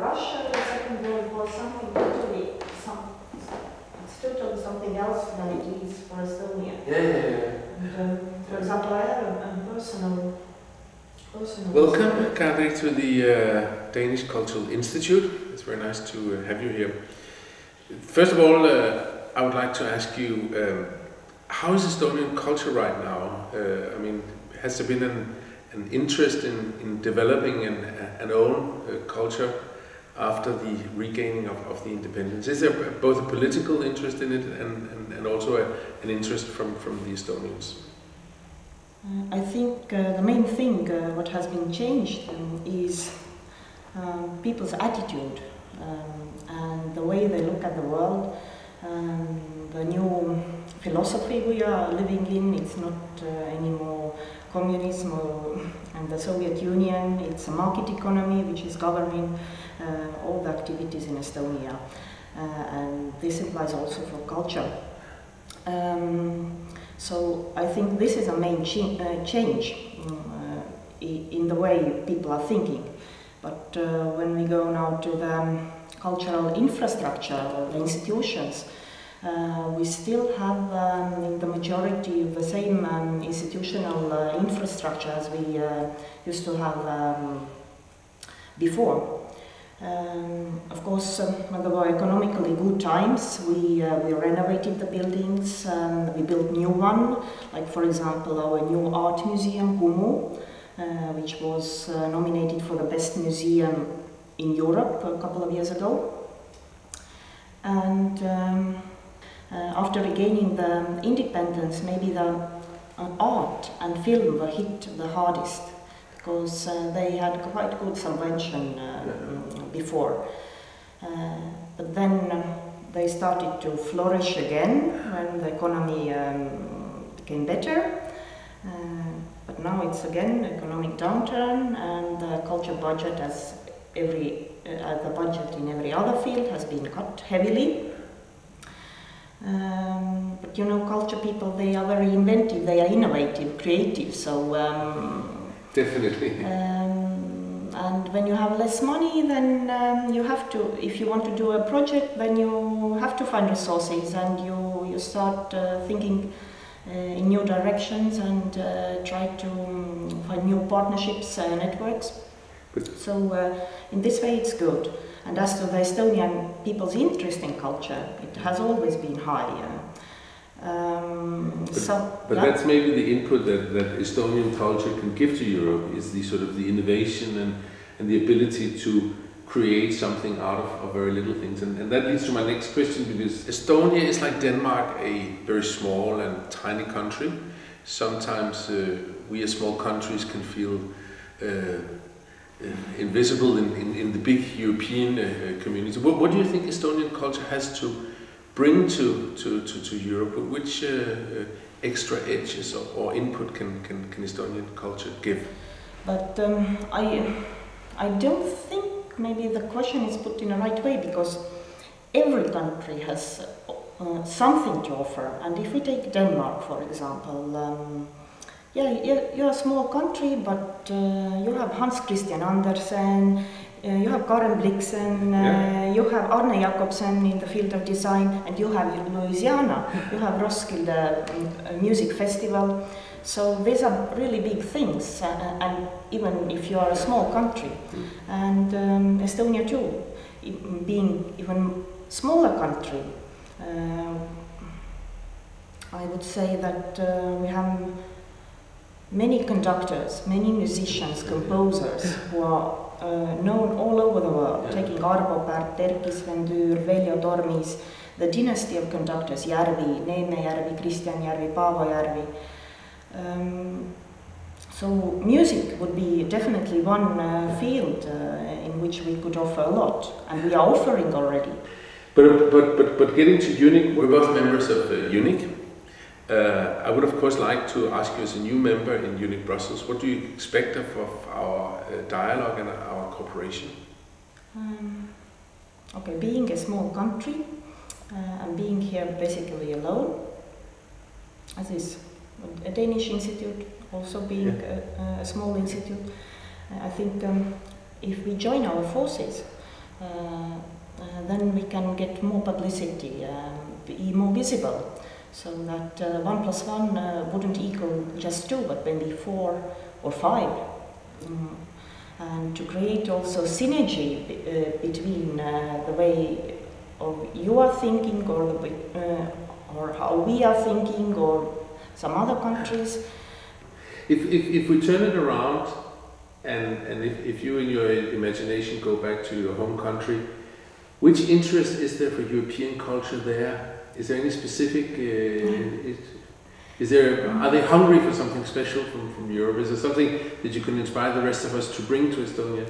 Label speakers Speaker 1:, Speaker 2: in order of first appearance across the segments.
Speaker 1: Russia, the Second World War, something totally, it's totally something else than it is for Estonia. And, for example, I have a personal.
Speaker 2: Welcome, Kadri, to the Danish Cultural Institute. It's very nice to have you here. First of all, I would like to ask you, how is Estonian culture right now? I mean, has there been an interest in developing an own culture after the regaining of the independence? Is there both a political interest in it and also an interest from the Estonians?
Speaker 1: I think the main thing what has been changed is people's attitude and the way they look at the world. The new philosophy we are living in, it's not anymore communism and the Soviet Union, it's a market economy which is governing all the activities in Estonia. And this applies also for culture. So I think this is a main change in the way people are thinking. But when we go now to the cultural infrastructure or the institutions, we still have in the majority the same institutional infrastructure as we used to have before. Of course, when there were economically good times, we renovated the buildings, we built new one, like for example our new art museum, Kumu, which was nominated for the best museum in Europe a couple of years ago. And after regaining the independence, maybe the art and film were hit the hardest, because they had quite good subvention before. But then they started to flourish again when the economy became better. But now it's again economic downturn, and the culture budget, as the budget in every other field, has been cut heavily. But you know, culture people, they are very inventive, they are innovative, creative, so
Speaker 2: definitely.
Speaker 1: And when you have less money, then you have to, if you want to do a project, then you have to find resources, and you start thinking in new directions and try to find new partnerships, networks. So in this way it's good. And as to the Estonian people's interest in culture, it has always been high.
Speaker 2: But that's maybe the input that Estonian culture can give to Europe, is the sort of the innovation and the ability to create something out of very little things. And that leads to my next question, because Estonia is like Denmark, a very small and tiny country. Sometimes we as small countries can feel invisible in the big European community. What do you think Estonian culture has to bring to Europe? Which extra edges or input can Estonian culture give?
Speaker 1: But I don't think maybe the question is put in the right way, because every country has something to offer. And if we take Denmark, for example, you're a small country, but you have Hans Christian Andersen, you have Karen Blixen, you have Arne Jacobsen in the field of design, and you have Louisiana, you have Roskilde Music Festival. So these are really big things, and even if you are a small country, and Estonia too, being even smaller country, I would say that we have many conductors, many musicians, composers who are known all over the world, taking Arvo Pärt, Erkki Svendur, Veljo Tormis, the dynasty of conductors, Järvi, Neeme Järvi, Kristjan Järvi, Paavo Järvi. So music would be definitely one field in which we could offer a lot, and we are offering already.
Speaker 2: But getting to EUNIC, we're both members of EUNIC. I would of course like to ask you, as a new member in EUNIC Brussels, what do you expect of our dialogue and our cooperation?
Speaker 1: Okay, being a small country and being here basically alone, as is a Danish institute, also being a small institute, I think if we join our forces, then we can get more publicity, be more visible, so that 1 + 1 wouldn't equal just 2, but maybe 4 or 5. And to create also synergy between the way you are thinking, or how we are thinking, or some other countries.
Speaker 2: If we turn it around, and if you in your imagination go back to your home country, which interest is there for European culture there? Is there any specific? Are they hungry for something special from Europe? Is there something that you can inspire the rest of us to bring to Estonia?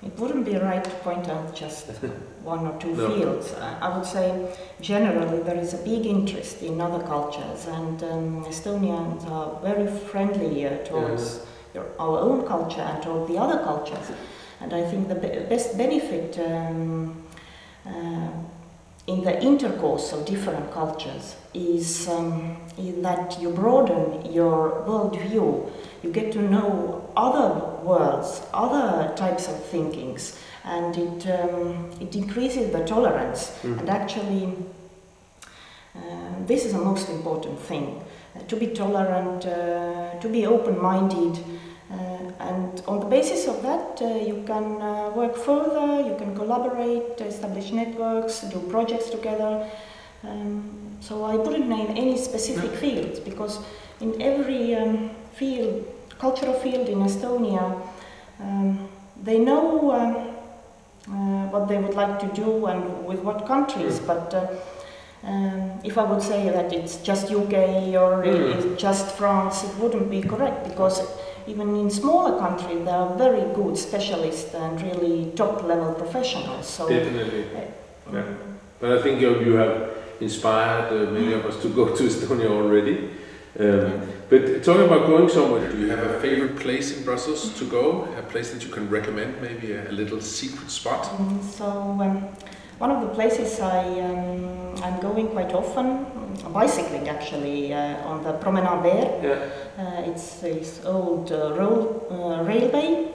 Speaker 1: It wouldn't be right to point out just 1 or 2 fields. I would say generally there is a big interest in other cultures, and Estonians are very friendly towards our own culture and toward the other cultures. And I think the best benefit in the intercourse of different cultures is that you broaden your worldview. You get to know other worlds, other types of thinkings, and it increases the tolerance. And actually, this is the most important thing: to be tolerant, to be open-minded. And on the basis of that, you can work further, you can collaborate, establish networks, do projects together. So I wouldn't name any specific fields, because in every cultural field in Estonia, they know what they would like to do and with what countries. But if I would say that it's just UK or it's just France, it wouldn't be correct, because even in smaller countries, there are very good specialists and really top-level professionals. So,
Speaker 2: definitely. But I think you have inspired many of us to go to Estonia already. But talking about going somewhere, do you have a favorite place in Brussels to go? A place that you can recommend, maybe a little secret spot?
Speaker 1: One of the places I'm going quite often, bicycling actually, on the Promenade Vert. It's this old railway,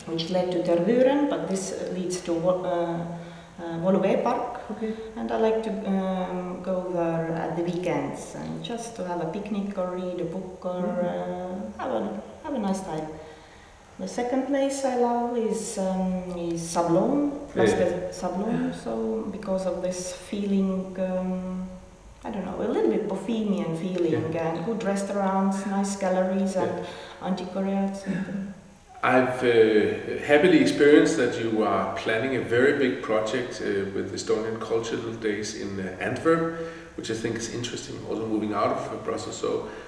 Speaker 1: which led to Tervuren, but this leads to Voluve Park. And I like to go there at the weekends, and just to have a picnic or read a book or have a nice time. The second place I love is Sablon, Sablon. So because of this feeling, I don't know, a little bit bohemian feeling, and good restaurants, nice galleries, and antiquariats.
Speaker 2: I've happily experienced that you are planning a very big project with Estonian Cultural Days in Antwerp, which I think is interesting, also moving out of Brussels.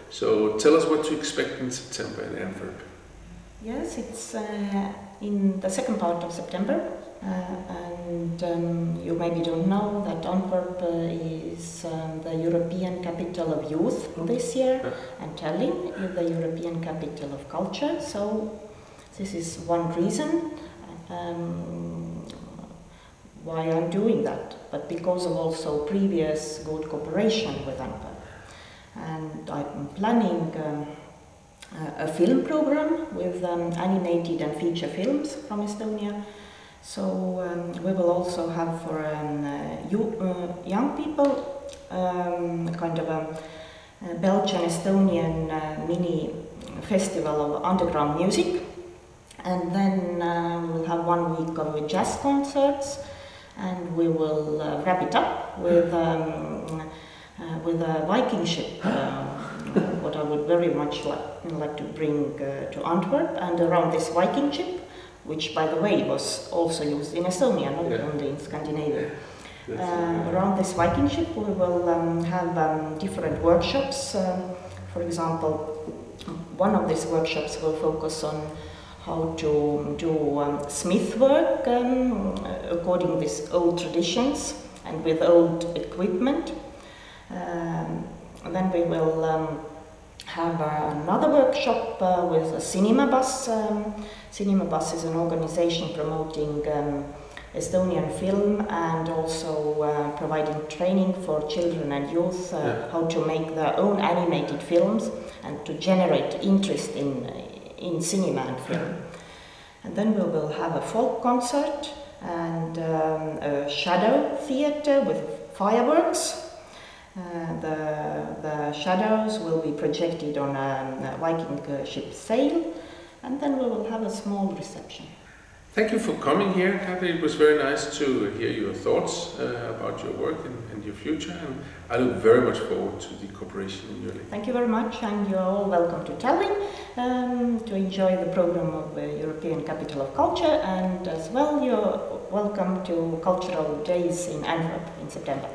Speaker 2: So tell us what to expect in September in Antwerp.
Speaker 1: Yes, it's in the second part of September, and you maybe don't know that Antwerp is the European capital of youth this year, and Tallinn is the European capital of culture. So this is one reason why I'm doing that, but because of also previous good cooperation with Antwerp. And I'm planning a film program with animated and feature films from Estonia. So we will also have for young people kind of a Belgian-Estonian mini festival of underground music. And then we'll have 1 week of jazz concerts, and we will wrap it up with a Viking ship. What I would very much like to bring to Antwerp, and around this Viking ship, which by the way was also used in Estonia, not only in Scandinavia. Around this Viking ship we will have different workshops. For example, one of these workshops will focus on how to do smith work according to these old traditions and with old equipment. Then we will have another workshop with a Cinema Bus. Cinema Bus is an organization promoting Estonian film and also providing training for children and youth how to make their own animated films and to generate interest in cinema and film. And then we will have a folk concert and a shadow theatre with fireworks. The shadows will be projected on a Viking ship sail, and then we will have a small reception.
Speaker 2: Thank you for coming here, Kadri. It was very nice to hear your thoughts about your work and your future, and I look very much forward to the cooperation in EUNIC.
Speaker 1: Thank you very much, and you're all welcome to Tallinn to enjoy the program of the European Capital of Culture, and as well you're welcome to Cultural Days in Antwerp in September.